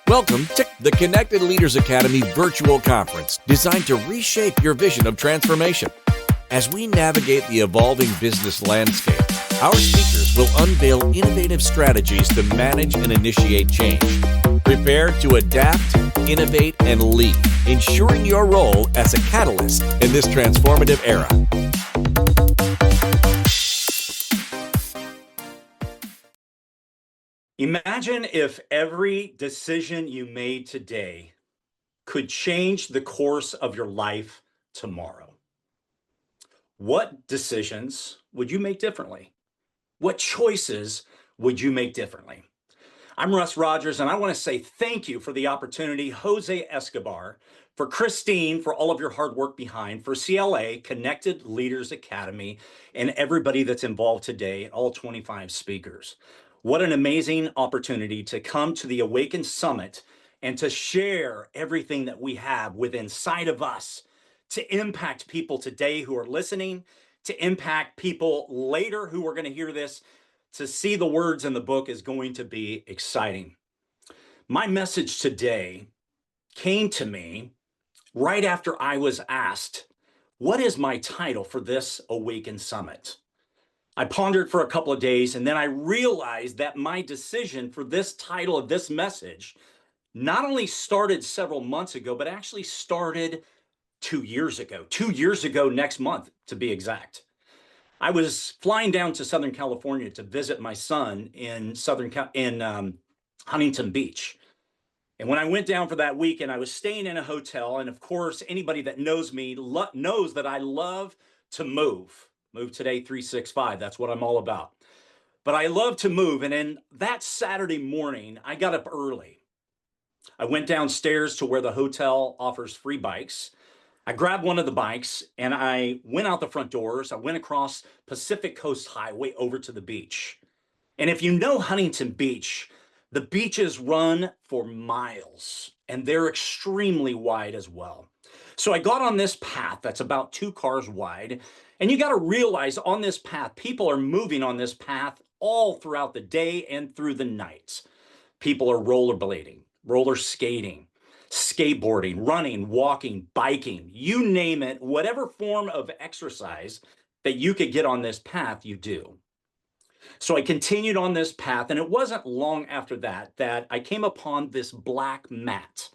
Welcome to the Connected Leaders Academy virtual conference designed to reshape your vision of transformation. As we navigate the evolving business landscape, our speakers will unveil innovative strategies to manage and initiate change. Prepare to adapt, innovate, and lead, ensuring your role as a catalyst in this transformative era. Imagine if every decision you made today could change the course of your life tomorrow. What decisions would you make differently? What choices would you make differently? I'm Russ Rogers, and I want to say thank you for the opportunity, Jose Escobar, for Christine, for all of your hard work behind, for CLA, Connected Leaders Academy, and everybody that's involved today, all 25 speakers. What an amazing opportunity to come to the Awaken Summit and to share everything that we have within inside of us to impact people today who are listening, to impact people later who are going to hear this. To see the words in the book is going to be exciting. My message today came to me right after I was asked, what is my title for this Awaken Summit? I pondered for a couple of days, and then I realized that my decision for this title of this message not only started several months ago, but actually started 2 years ago. 2 years ago next month, to be exact. I was flying down to Southern California to visit my son in Huntington Beach. And when I went down for that weekend, I was staying in a hotel. And of course, anybody that knows me knows that I love to move. Move today 365. That's what I'm all about. But I love to move. And then that Saturday morning, I got up early. I went downstairs to where the hotel offers free bikes. I grabbed one of the bikes and I went out the front doors. I went across Pacific Coast Highway over to the beach. And if you know Huntington Beach, the beaches run for miles and they're extremely wide as well. So I got on this path that's about 2 cars wide. And you got to realize on this path, people are moving on this path all throughout the day and through the night. People are rollerblading, roller skating, skateboarding, running, walking, biking, you name it, whatever form of exercise that you could get on this path, you do. So I continued on this path, and it wasn't long after that I came upon this black mat.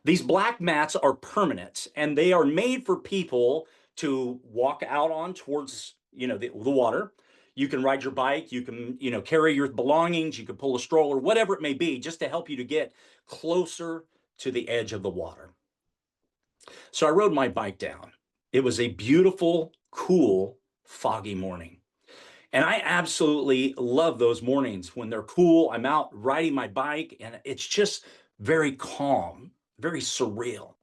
These black mats are permanent, and they are made for people to walk out on towards, the water. You can ride your bike, you can, carry your belongings, you can pull a stroller, whatever it may be, just to help you to get closer to the edge of the water. So I rode my bike down. It was a beautiful, cool, foggy morning. And I absolutely love those mornings when they're cool. I'm out riding my bike and it's just very calm, very surreal.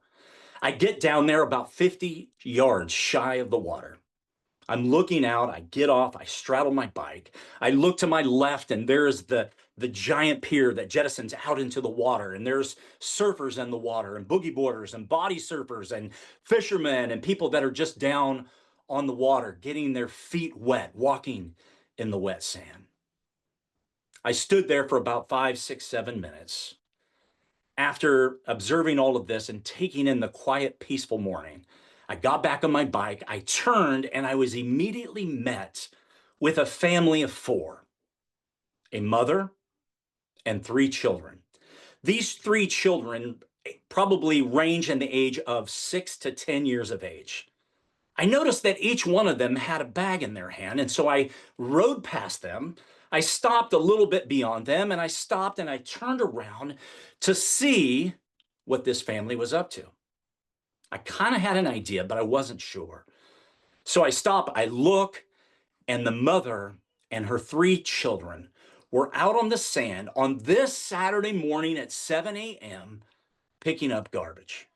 I get down there about 50 yards shy of the water. I'm looking out, I get off, I straddle my bike. I look to my left and there's the giant pier that jettisons out into the water. And there's surfers in the water and boogie boarders and body surfers and fishermen and people that are just down on the water, getting their feet wet, walking in the wet sand. I stood there for about 5, 6, 7 minutes. After observing all of this and taking in the quiet, peaceful morning, I got back on my bike, I turned, and I was immediately met with a family of 4, a mother and 3 children. These 3 children probably range in the age of 6 to 10 years of age. I noticed that each one of them had a bag in their hand, and so I rode past them. I stopped a little bit beyond them, and I stopped and I turned around to see what this family was up to. I kind of had an idea, but I wasn't sure. So I stop, I look, and the mother and her 3 children were out on the sand on this Saturday morning at 7 a.m. picking up garbage.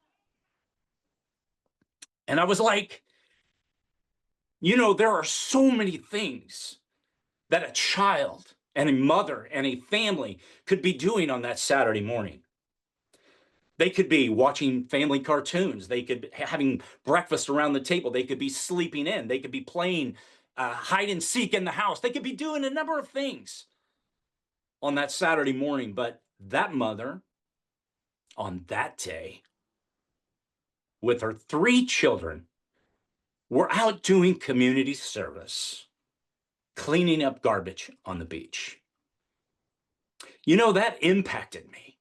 And I was like, there are so many things that a child and a mother and a family could be doing on that Saturday morning. They could be watching family cartoons. They could be having breakfast around the table. They could be sleeping in. They could be playing hide and seek in the house. They could be doing a number of things on that Saturday morning. But that mother on that day, with her 3 children, were out doing community service, cleaning up garbage on the beach. That impacted me.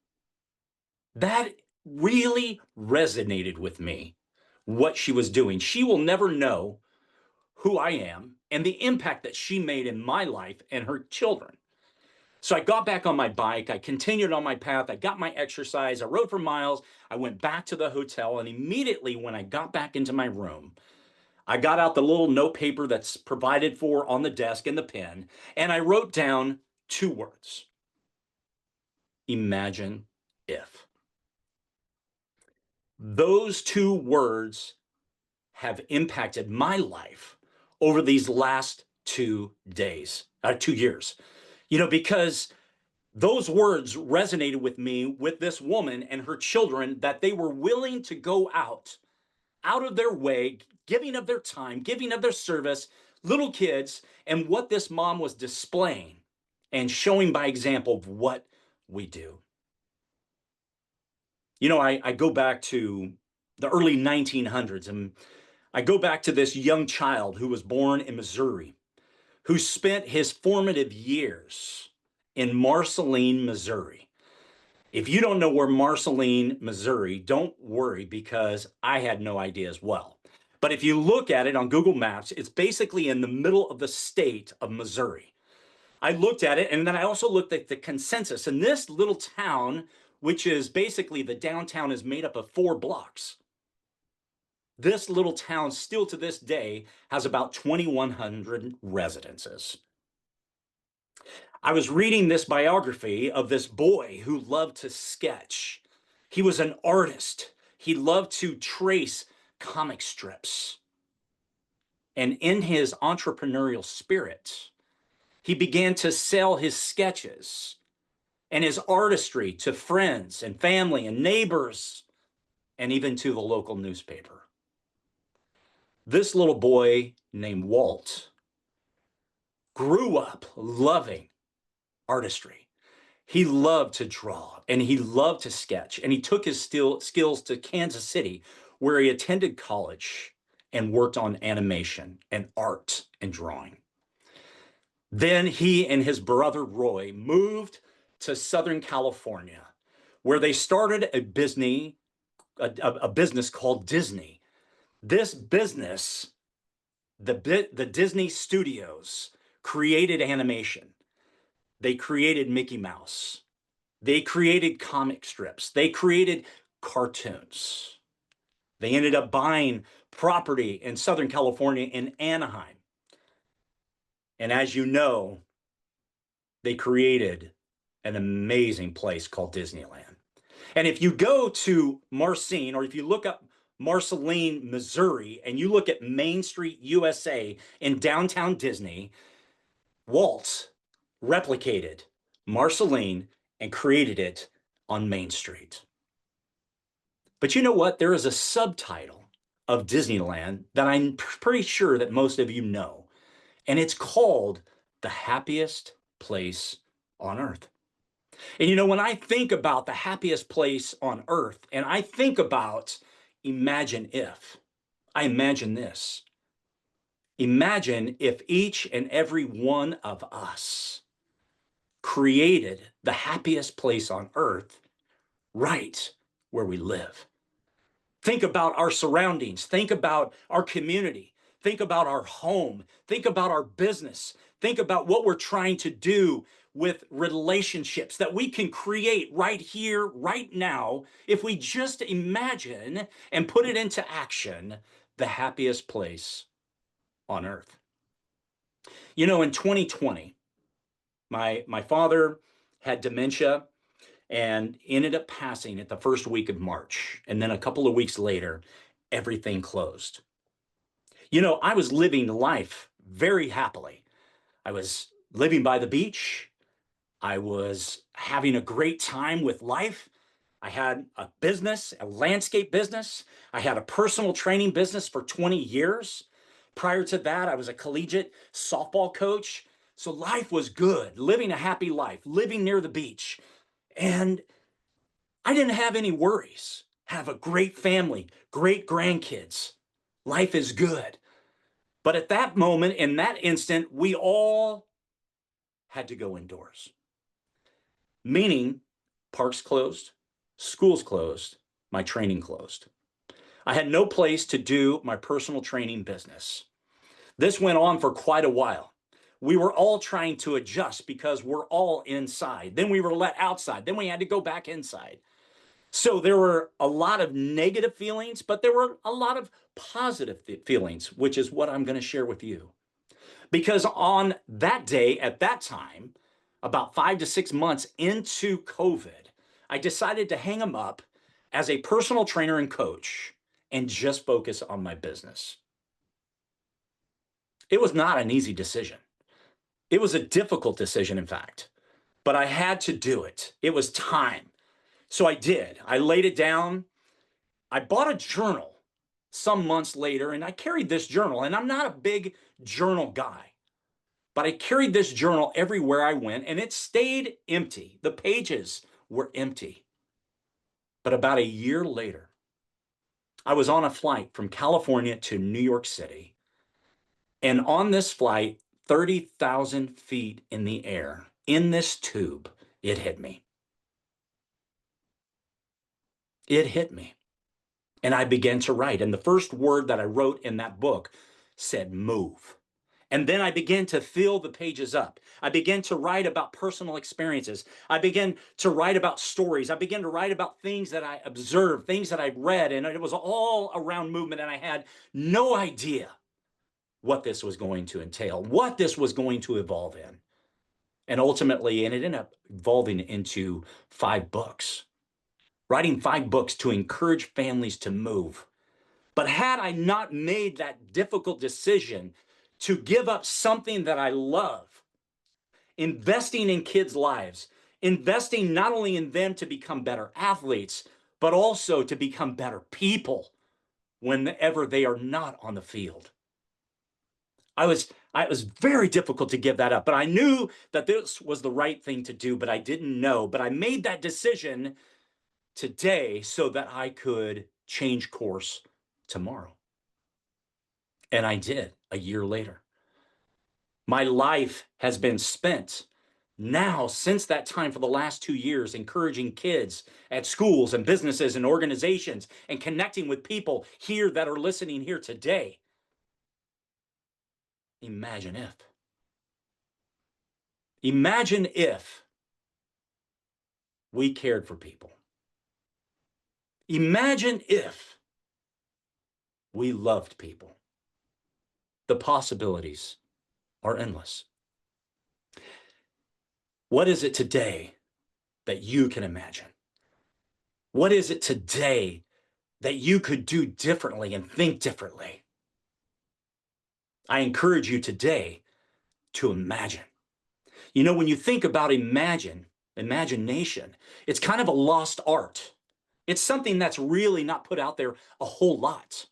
That really resonated with me, what she was doing. She will never know who I am and the impact that she made in my life and her children. So I got back on my bike. I continued on my path. I got my exercise. I rode for miles. I went back to the hotel. And immediately when I got back into my room, I got out the little note paper that's provided for on the desk and the pen. And I wrote down 2 words: imagine if. Those 2 words have impacted my life over these last 2 years. Because those words resonated with me, with this woman and her children, that they were willing to go out of their way, giving of their time, giving of their service, little kids, and what this mom was displaying and showing by example of what we do. I go back to the early 1900s, and I go back to this young child who was born in Missouri, who spent his formative years in Marceline, Missouri. If you don't know where Marceline, Missouri, don't worry, because I had no idea as well. But if you look at it on Google Maps, it's basically in the middle of the state of Missouri. I looked at it, and then I also looked at the consensus. And this little town, which is basically the downtown, is made up of 4 blocks. This little town still to this day has about 2,100 residences. I was reading this biography of this boy who loved to sketch. He was an artist. He loved to trace comic strips. And in his entrepreneurial spirit, he began to sell his sketches and his artistry to friends and family and neighbors, and even to the local newspaper. This little boy named Walt grew up loving artistry. He loved to draw and he loved to sketch, and he took his skills to Kansas City, where he attended college and worked on animation and art and drawing. Then he and his brother Roy moved to Southern California, where they started a business called Disney. This business, the Disney Studios, created animation. They created Mickey Mouse. They created comic strips. They created cartoons. They ended up buying property in Southern California in Anaheim. And as you know, they created an amazing place called Disneyland. And if you go to Marcine, or if you look up Marceline, Missouri, and you look at Main Street, USA in downtown Disney, Walt replicated Marceline and created it on Main Street. But you know what? There is a subtitle of Disneyland that I'm pretty sure that most of you know, and it's called The Happiest Place on Earth. And when I think about the happiest place on earth, and I think about imagine if, I imagine this. Imagine if each and every one of us created the happiest place on earth right where we live. Think about our surroundings. Think about our community. Think about our home. Think about our business. Think about what we're trying to do with relationships that we can create right here, right now, if we just imagine and put it into action, the happiest place on earth. In 2020, my father had dementia and ended up passing at the first week of March. And then a couple of weeks later, everything closed. I was living life very happily. I was living by the beach. I was having a great time with life. I had a business, a landscape business. I had a personal training business for 20 years. Prior to that, I was a collegiate softball coach. So life was good, living a happy life, living near the beach. And I didn't have any worries. Have a great family, great grandkids. Life is good. But at that moment, in that instant, we all had to go indoors, meaning parks closed, schools closed, my training closed. I had no place to do my personal training business. This went on for quite a while. We were all trying to adjust because we're all inside. Then we were let outside. Then we had to go back inside. So there were a lot of negative feelings, but there were a lot of positive feelings, which is what I'm going to share with you. Because on that day, at that time, about 5 to 6 months into COVID, I decided to hang them up as a personal trainer and coach and just focus on my business. It was not an easy decision. It was a difficult decision, in fact, but I had to do it. It was time. So I did. I laid it down. I bought a journal some months later, and I carried this journal, and I'm not a big journal guy, but I carried this journal everywhere I went, and it stayed empty. The pages were empty. But about a year later, I was on a flight from California to New York City. And on this flight, 30,000 feet in the air, in this tube, it hit me. It hit me. And I began to write. And the first word that I wrote in that book said move. And then I began to fill the pages up. I began to write about personal experiences. I began to write about stories. I began to write about things that I observed, things that I read, and it was all around movement. And I had no idea what this was going to entail, what this was going to evolve in. And ultimately, and it ended up evolving into 5 books, writing 5 books to encourage families to move. But had I not made that difficult decision to give up something that I love, investing in kids' lives, investing not only in them to become better athletes, but also to become better people whenever they are not on the field. It was very difficult to give that up, but I knew that this was the right thing to do, but I didn't know. But I made that decision today so that I could change course tomorrow. And I did a year later. My life has been spent now since that time for the last 2 years encouraging kids at schools and businesses and organizations and connecting with people here that are listening here today. Imagine if. Imagine if we cared for people. Imagine if we loved people. The possibilities are endless. What is it today that you can imagine? What is it today that you could do differently and think differently? I encourage you today to imagine. You know, when you think about imagination, it's kind of a lost art. It's something that's really not put out there a whole lot.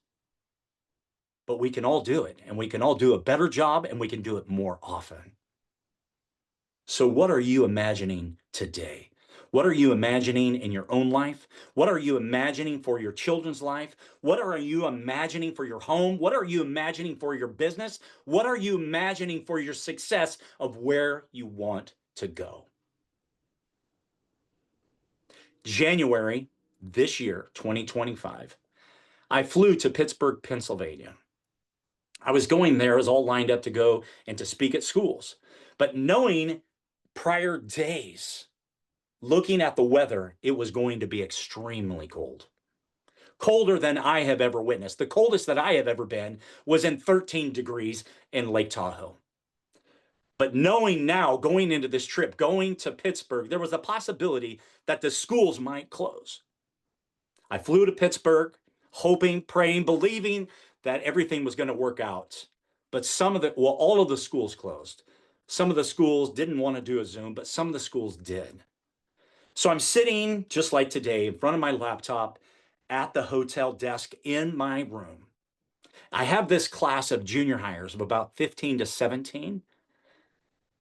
But we can all do it, and we can all do a better job, and we can do it more often. So what are you imagining today? What are you imagining in your own life? What are you imagining for your children's life? What are you imagining for your home? What are you imagining for your business? What are you imagining for your success of where you want to go? January this year, 2025, I flew to Pittsburgh, Pennsylvania. I was going there as all lined up to go and to speak at schools. But knowing prior days, looking at the weather, it was going to be extremely cold. Colder than I have ever witnessed. The coldest that I have ever been was in 13 degrees in Lake Tahoe. But knowing now, going into this trip, going to Pittsburgh, there was a possibility that the schools might close. I flew to Pittsburgh, hoping, praying, believing that everything was going to work out. But all of the schools closed. Some of the schools didn't want to do a Zoom, but some of the schools did. So I'm sitting just like today in front of my laptop at the hotel desk in my room. I have this class of junior hires of about 15 to 17.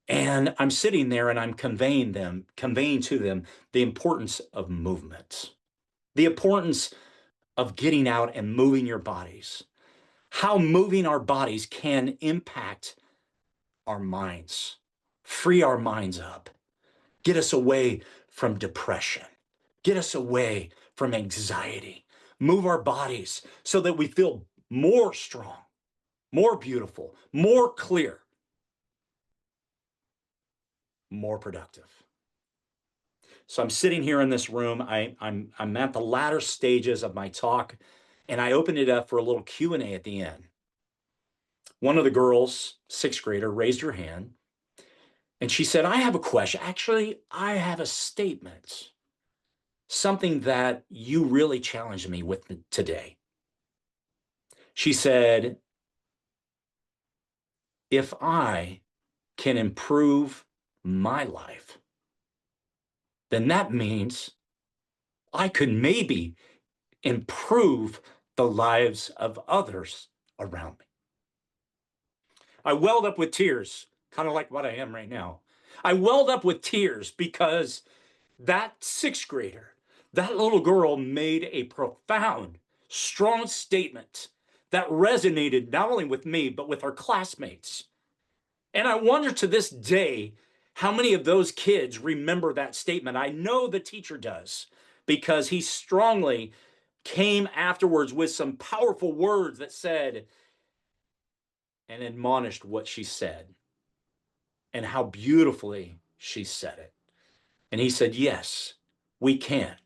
And I'm sitting there and I'm conveying to them the importance of movement, the importance of getting out and moving your bodies, how moving our bodies can impact our minds, free our minds up, get us away from depression, get us away from anxiety, move our bodies so that we feel more strong, more beautiful, more clear, more productive. So I'm sitting here in this room. I'm at the latter stages of my talk, and I opened it up for a little Q&A at the end. One of the girls, sixth grader, raised her hand, and she said, "I have a question. Actually, I have a statement, something that you really challenged me with today." She said, "If I can improve my life, then that means I could maybe improve the lives of others around me." I welled up with tears, kind of like what I am right now. I welled up with tears because that sixth grader, that little girl made a profound, strong statement that resonated not only with me, but with her classmates. And I wonder to this day how many of those kids remember that statement. I know the teacher does because he strongly came afterwards with some powerful words that said and admonished what she said and how beautifully she said it. And he said, yes, we can.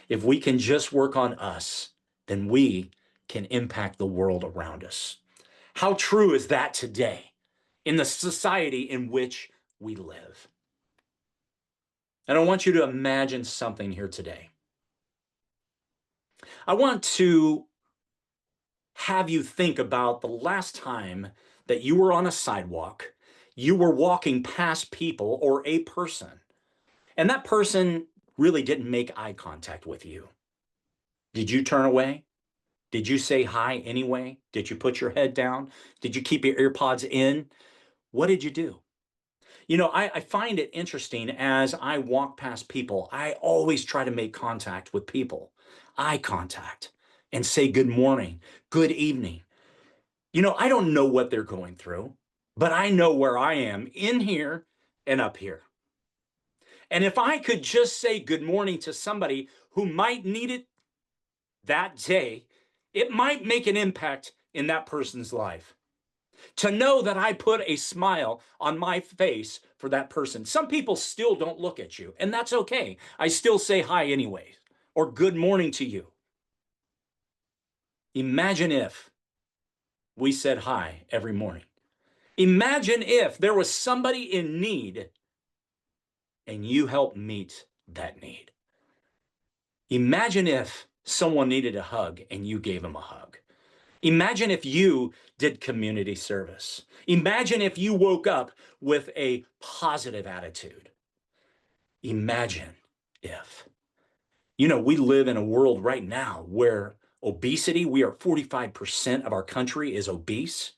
If we can just work on us, then we can impact the world around us. How true is that today in the society in which we live? And I want you to imagine something here today. I want to have you think about the last time that you were on a sidewalk, you were walking past people or a person, and that person really didn't make eye contact with you. Did you turn away? Did you say hi anyway? Did you put your head down? Did you keep your earpods in? What did you do? You know, I find it interesting as I walk past people, I always try to make contact with people, eye contact, and say good morning, good evening. You know, I don't know what they're going through, but I know where I am in here and up here. And if I could just say good morning to somebody who might need it that day, it might make an impact in that person's life. To know that I put a smile on my face for that person. Some people still don't look at you, and that's okay. I still say hi anyway, or good morning to you. Imagine if we said hi every morning. Imagine if there was somebody in need and you helped meet that need. Imagine if someone needed a hug and you gave them a hug. Imagine if you did community service. Imagine if you woke up with a positive attitude. Imagine if. You know, we live in a world right now where obesity, we are 45% of our country is obese.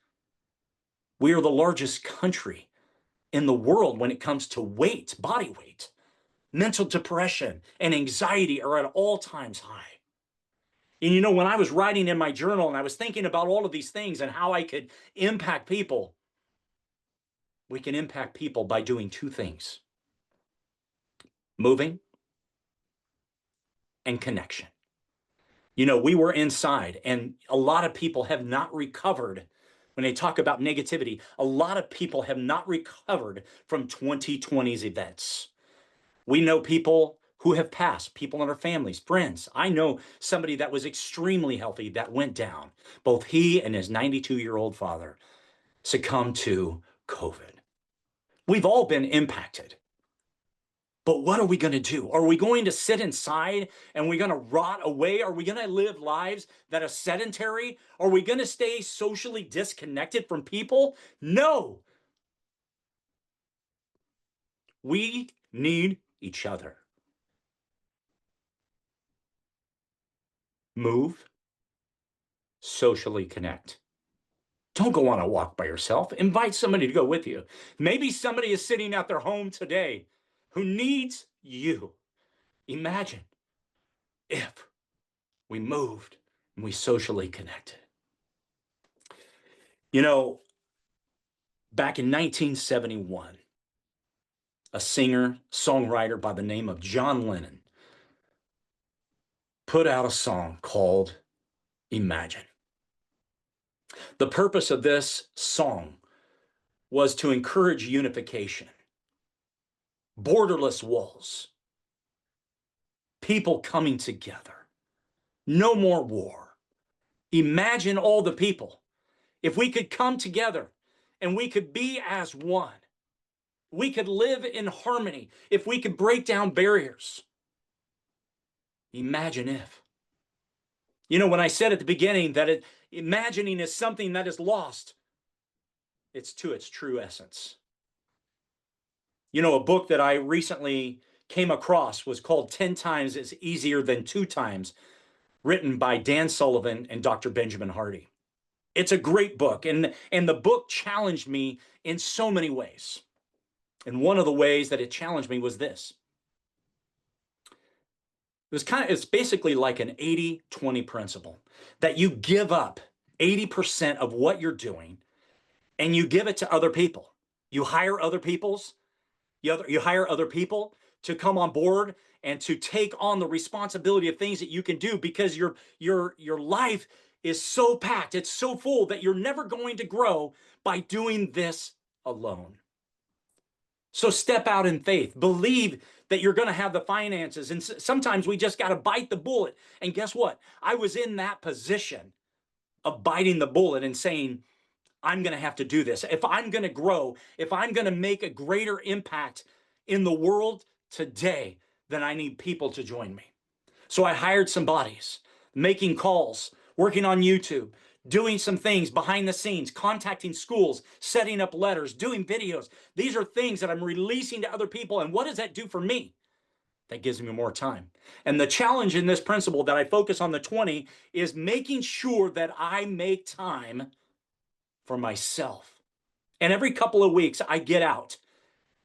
We are the largest country in the world when it comes to weight, body weight. Mental depression and anxiety are at all times high. And you know, when I was writing in my journal and I was thinking about all of these things and how I could impact people, we can impact people by doing two things: moving and connection. You know, we were inside, and a lot of people have not recovered. When they talk about negativity, a lot of people have not recovered from 2020's events. We know people who have passed, people in our families, friends. I know somebody that was extremely healthy that went down. Both he and his 92-year-old father succumbed to COVID. We've all been impacted. But what are we going to do? Are we going to sit inside and we're going to rot away? Are we going to live lives that are sedentary? Are we going to stay socially disconnected from people? No. We need each other. Move, socially connect. Don't go on a walk by yourself. Invite somebody to go with you. Maybe somebody is sitting at their home today who needs you. Imagine if we moved and we socially connected. You know, back in 1971, a singer, songwriter by the name of John Lennon put out a song called Imagine. The purpose of this song was to encourage unification, borderless walls, people coming together, no more war. Imagine all the people. If we could come together and we could be as one, we could live in harmony, if we could break down barriers. Imagine if. You know, when I said at the beginning that imagining is something that is lost, it's to its true essence. You know, a book that I recently came across was called 10 Times is Easier Than 2 Times, written by Dan Sullivan and Dr. Benjamin Hardy. It's a great book, and the book challenged me in so many ways. And one of the ways that it challenged me was this. It's basically like an 80-20 principle, that you give up 80% of what you're doing and you give it to other people. You hire other people to come on board and to take on the responsibility of things that you can do, because your life is so packed, it's so full, that you're never going to grow by doing this alone. So step out in faith, believe that you're going to have the finances. And sometimes we just got to bite the bullet. And guess what? I was in that position of biting the bullet and saying, I'm going to have to do this. If I'm going to grow, if I'm going to make a greater impact in the world today, then I need people to join me. So I hired some bodies, making calls, working on YouTube, doing some things behind the scenes, contacting schools, setting up letters, doing videos. These are things that I'm releasing to other people. And what does that do for me? That gives me more time. And the challenge in this principle that I focus on the 20 is making sure that I make time for myself. And every couple of weeks I get out.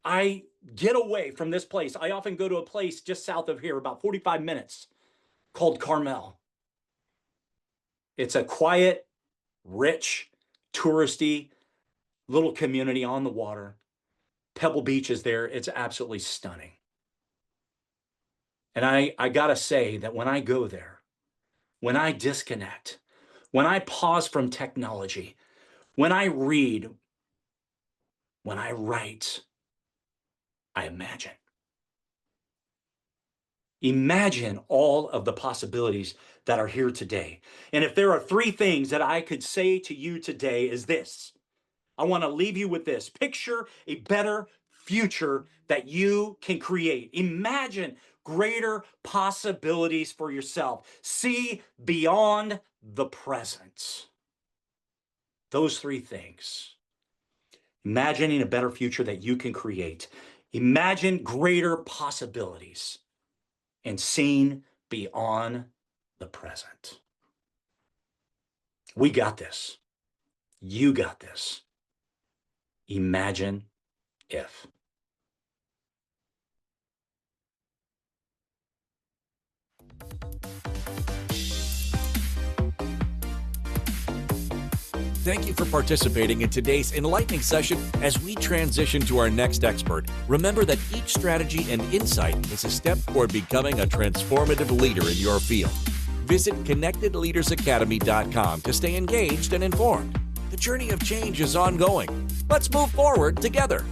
I get away from this place. I often go to a place just south of here, about 45 minutes, called Carmel. It's a quiet, rich, touristy little community on the water. Pebble Beach is there. It's absolutely stunning. And I gotta say that when I go there, when I disconnect, when I pause from technology, when I read, when I write, I imagine. Imagine all of the possibilities that are here today. And if there are 3 things that I could say to you today is this. I want to leave you with this. Picture a better future that you can create. Imagine greater possibilities for yourself. See beyond the present. Those 3 things. Imagining a better future that you can create. Imagine greater possibilities. And seeing beyond the present. We got this. You got this. Imagine if. Thank you for participating in today's enlightening session. As we transition to our next expert, remember that each strategy and insight is a step toward becoming a transformative leader in your field. Visit connectedleadersacademy.com to stay engaged and informed. The journey of change is ongoing. Let's move forward together.